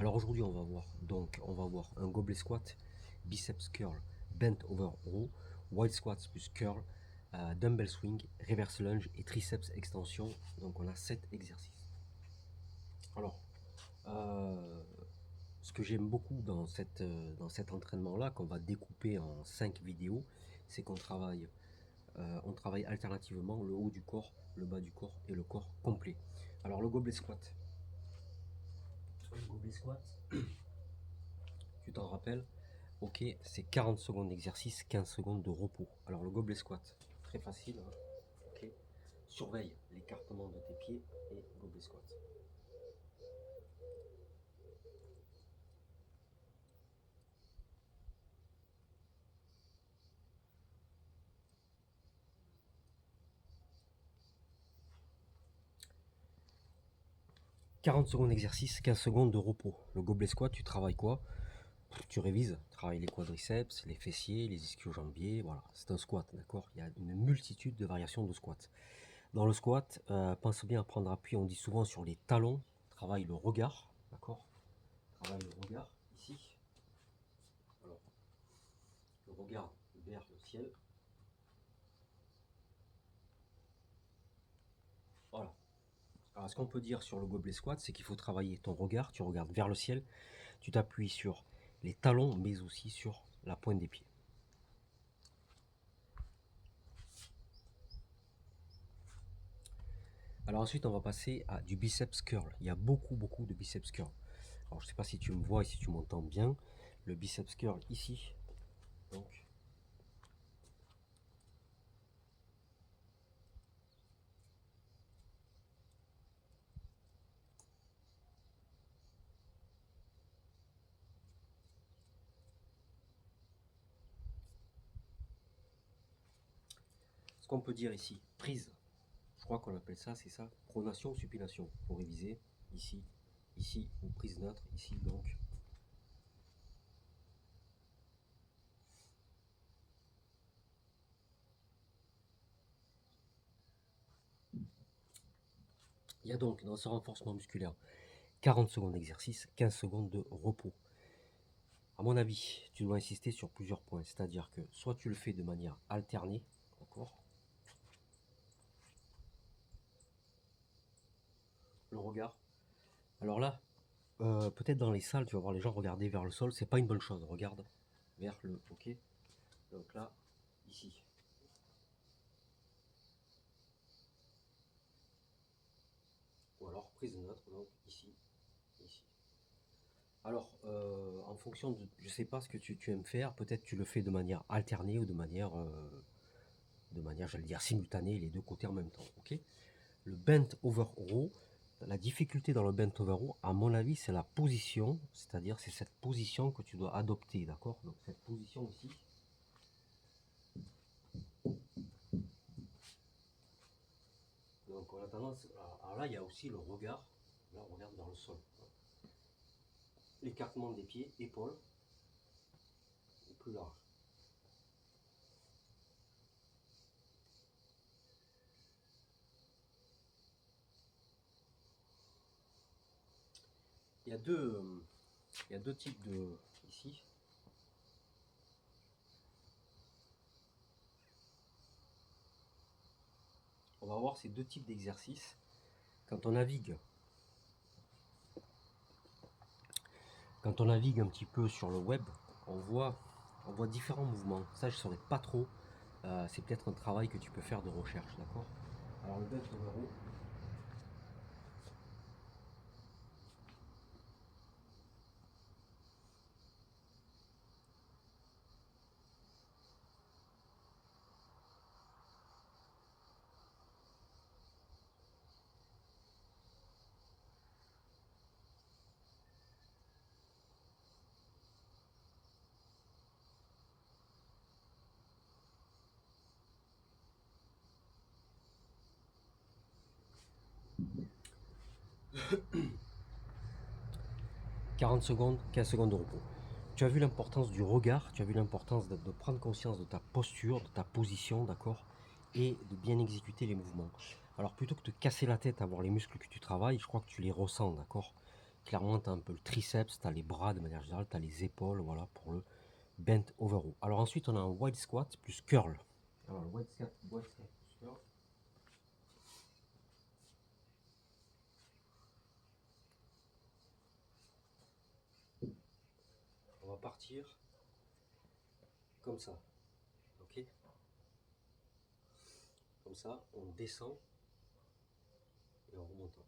Alors aujourd'hui on va voir un gobelet squat, biceps curl, bent over row, wide squats plus curl, dumbbell swing, reverse lunge et triceps extension. Donc on a 7 exercices. Alors ce que j'aime beaucoup dans cet entraînement là qu'on va découper en 5 vidéos, c'est on travaille alternativement le haut du corps, le bas du corps et le corps complet. Alors le gobelet squat. Le gobelet squat, tu t'en rappelles? Ok, c'est 40 secondes d'exercice, 15 secondes de repos. Alors le gobelet squat, très facile. Hein. Ok. Surveille l'écartement de tes pieds et gobelet squat. « 40 secondes d'exercice, 15 secondes de repos. Le gobelet squat, tu travailles quoi? Tu révises, tu travailles les quadriceps, les fessiers, les ischio-jambiers, voilà, c'est un squat, d'accord? Il y a une multitude de variations de squat. Dans le squat, pense bien à prendre appui, on dit souvent sur les talons, travaille le regard, d'accord? Travaille le regard, ici. Alors, le regard vers le ciel. Voilà. Alors, ce qu'on peut dire sur le gobelet squat, c'est qu'il faut travailler ton regard, tu regardes vers le ciel, tu t'appuies sur les talons, mais aussi sur la pointe des pieds. Alors ensuite, on va passer à du biceps curl. Il y a beaucoup de biceps curl. Alors je ne sais pas si tu me vois et si tu m'entends bien. Le biceps curl ici. Donc, ce qu'on peut dire ici, prise. Je crois qu'on appelle ça, c'est ça, pronation ou supination. Pour réviser, ici, ici, ou prise neutre, ici donc. Il y a donc dans ce renforcement musculaire 40 secondes d'exercice, 15 secondes de repos. À mon avis, tu dois insister sur plusieurs points, c'est-à-dire que soit tu le fais de manière alternée, d'accord? Le regard. Alors là, peut-être dans les salles, tu vas voir les gens regarder vers le sol, c'est pas une bonne chose. Regarde vers le, ok. Donc là, ici. Ou alors prise neutre, donc ici, ici. Alors, en fonction de, je sais pas ce que tu aimes faire, peut-être tu le fais de manière alternée ou de manière, j'allais dire simultanée, les deux côtés en même temps, ok. Le bent over row, la difficulté dans le bent over row, à mon avis, c'est la position, c'est-à-dire c'est cette position que tu dois adopter, d'accord? Donc cette position ici. Donc on a tendance, alors là il y a aussi le regard, là on regarde vers le sol. L'écartement des pieds, épaules, plus large. Il y a deux types de, ici, on va voir ces deux types d'exercices. Quand on navigue, un petit peu sur le web, on voit différents mouvements. Ça je ne saurais pas trop. C'est peut-être un travail que tu peux faire de recherche, d'accord? Alors le bent over row. « 40 secondes, 15 secondes de repos. Tu as vu l'importance du regard, tu as vu l'importance de prendre conscience de ta posture, de ta position, d'accord? Et de bien exécuter les mouvements. Alors plutôt que de casser la tête à voir les muscles que tu travailles, je crois que tu les ressens, d'accord? clairement, tu as un peu le triceps, tu as les bras de manière générale, tu as les épaules, voilà, pour le bent over row. Alors ensuite, on a un wide squat plus curl. Alors, le wide squat plus curl. On va partir comme ça, ok? Comme ça, on descend et en remontant.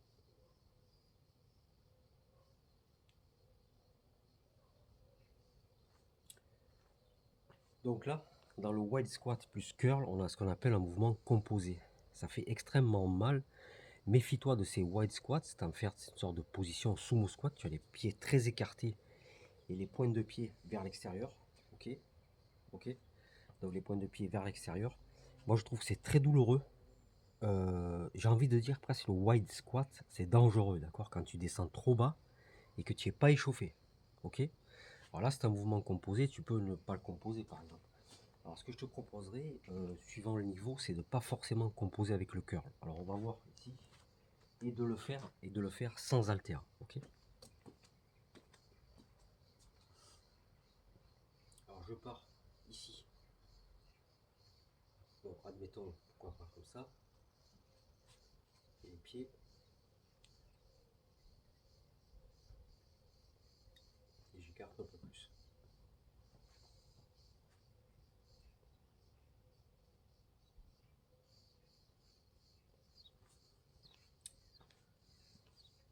Donc là, dans le wide squat plus curl, on a ce qu'on appelle un mouvement composé. Ça fait extrêmement mal. Méfie-toi de ces wide squats, c'est en faire une sorte de position sumo squat. Tu as les pieds très écartés et les pointes de pied vers l'extérieur. Ok, ok. Donc les pointes de pied vers l'extérieur. Moi, je trouve que c'est très douloureux. J'ai envie de dire presque le wide squat, c'est dangereux, d'accord? Quand tu descends trop bas et que tu n'es pas échauffé. Ok? Alors là, c'est un mouvement composé, tu peux ne pas le composer par exemple. Alors ce que je te proposerais, suivant le niveau, c'est de ne pas forcément composer avec le curl. Alors on va voir ici, et de le faire sans haltère. Ok? Alors je pars ici. Bon, admettons, pourquoi pas comme ça. Et les pieds. Et j'écarte un peu plus.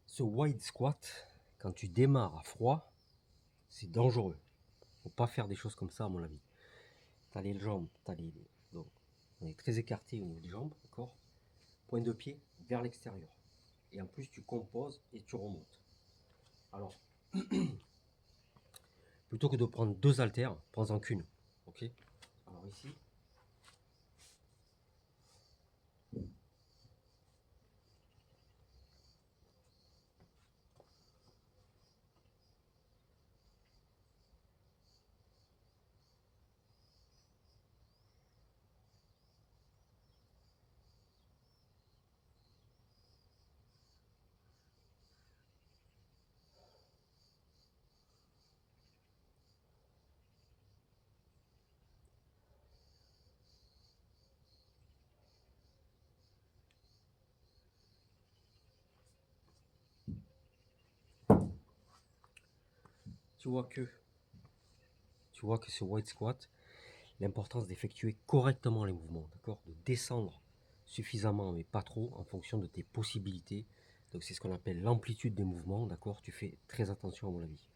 Ce wide squat, quand tu démarres à froid, c'est dangereux. Faut pas faire des choses comme ça à mon avis. Tu as les jambes, donc on est très écarté au niveau des jambes, d'accord? Point de pied vers l'extérieur. Et en plus tu composes et tu remontes. Alors, plutôt que de prendre deux haltères, prends-en qu'une. Ok? Alors ici, tu vois que ce wide squat, l'importance d'effectuer correctement les mouvements, d'accord? De descendre suffisamment, mais pas trop, en fonction de tes possibilités. Donc c'est ce qu'on appelle l'amplitude des mouvements, d'accord? Tu fais très attention à mon avis.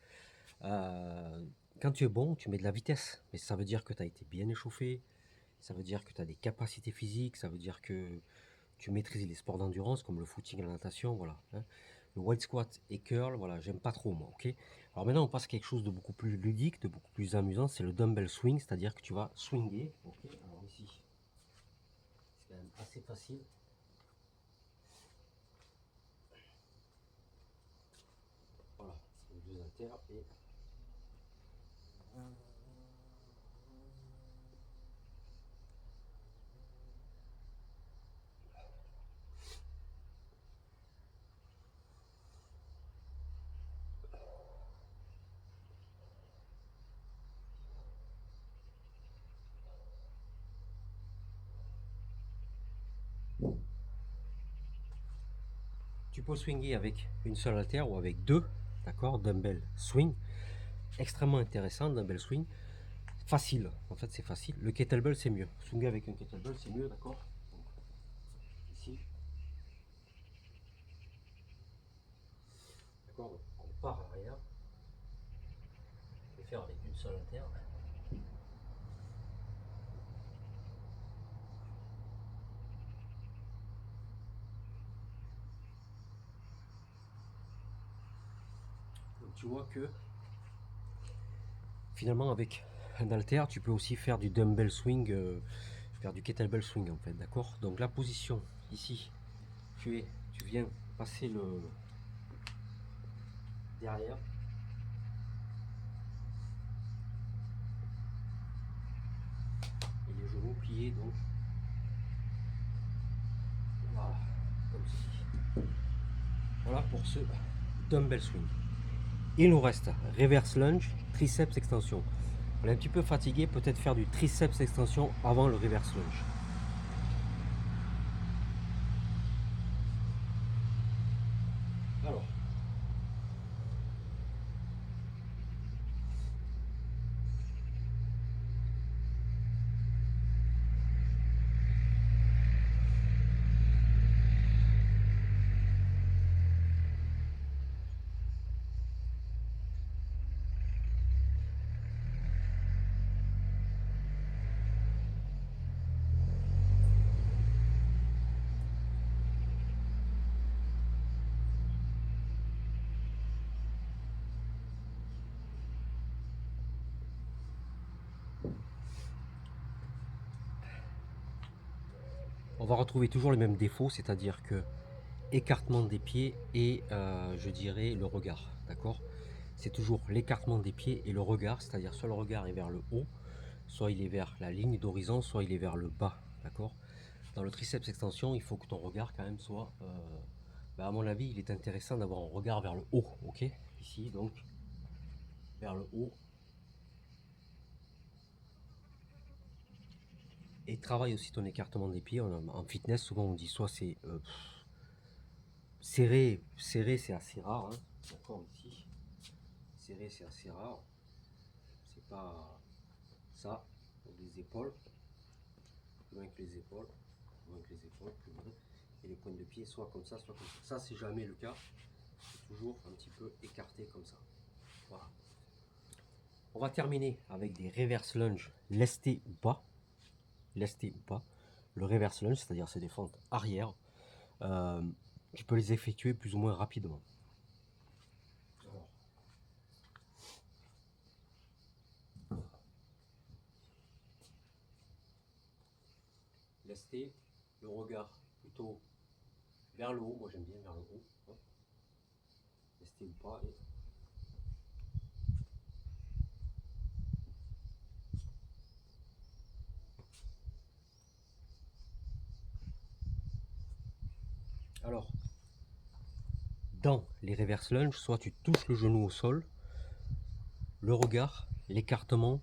Quand tu es bon, tu mets de la vitesse, mais ça veut dire que tu as été bien échauffé, ça veut dire que tu as des capacités physiques, ça veut dire que tu maîtrises les sports d'endurance comme le footing et la natation, voilà. Hein. Le wide squat et curl, voilà, j'aime pas trop moi, ok? Alors maintenant on passe à quelque chose de beaucoup plus ludique, de beaucoup plus amusant, c'est le dumbbell swing, c'est-à-dire que tu vas swinger, ok? Alors ici, c'est quand même assez facile. Voilà, les deux haltères et tu peux swinger avec une seule haltère ou avec deux, d'accord? Dumbbell swing, extrêmement intéressant, dumbbell swing. Facile, en fait c'est facile. Le kettlebell c'est mieux. Swinger avec un kettlebell c'est mieux, d'accord? Ici, d'accord? On part arrière. Je vais faire avec une seule haltère. Donc tu vois que finalement avec un haltère tu peux aussi faire du dumbbell swing, faire du kettlebell swing en fait, d'accord? Donc la position ici, tu viens passer le derrière. Et les genoux pliés donc. Voilà, comme ceci. Voilà pour ce dumbbell swing. Il nous reste reverse lunge, triceps extension. On est un petit peu fatigué, peut-être faire du triceps extension avant le reverse lunge. Alors, on va retrouver toujours les mêmes défauts, c'est-à-dire que écartement des pieds et je dirais le regard, d'accord? C'est toujours l'écartement des pieds et le regard, c'est-à-dire soit le regard est vers le haut, soit il est vers la ligne d'horizon, soit il est vers le bas, d'accord? Dans le triceps extension, il faut que ton regard quand même soit, à mon avis, il est intéressant d'avoir un regard vers le haut, ok? Ici, donc, vers le haut. Et travaille aussi ton écartement des pieds. En fitness, souvent on dit soit c'est serré, serré c'est assez rare, hein. D'accord, ici. Serré c'est assez rare. C'est pas ça, les épaules, plus loin que les épaules, plus loin que les épaules, plus loin. Et les pointes de pied soit comme ça, soit comme ça. Ça c'est jamais le cas. C'est toujours un petit peu écarté comme ça. Voilà. On va terminer avec des reverse lunge lestés ou pas. Lestés ou pas. Le reverse lunge, c'est-à-dire c'est des fentes arrière. Tu peux les effectuer plus ou moins rapidement. Lesté, le regard plutôt vers le haut, moi j'aime bien vers le haut. Lesté ou pas. Et... Alors, dans les reverse lunge, soit tu touches le genou au sol, le regard, l'écartement,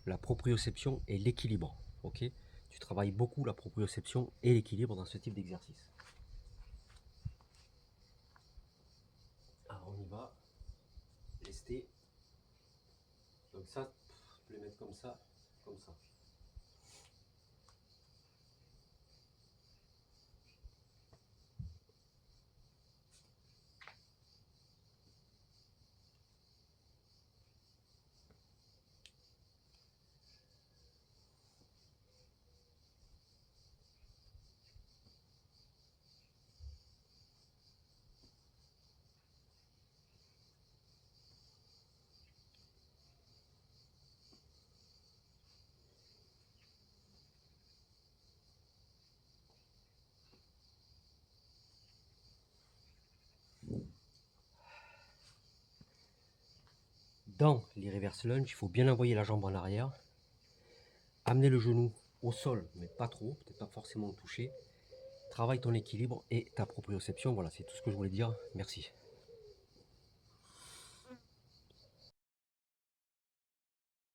la proprioception et l'équilibre. Ok, tu travailles beaucoup la proprioception et l'équilibre dans ce type d'exercice. Alors on y va. Lesté. Donc ça, tu peux les mettre comme ça, comme ça. Dans les reverse lunge, il faut bien envoyer la jambe en arrière, amener le genou au sol, mais pas trop, peut-être pas forcément toucher. Travaille ton équilibre et ta proprioception. Voilà, c'est tout ce que je voulais dire. Merci.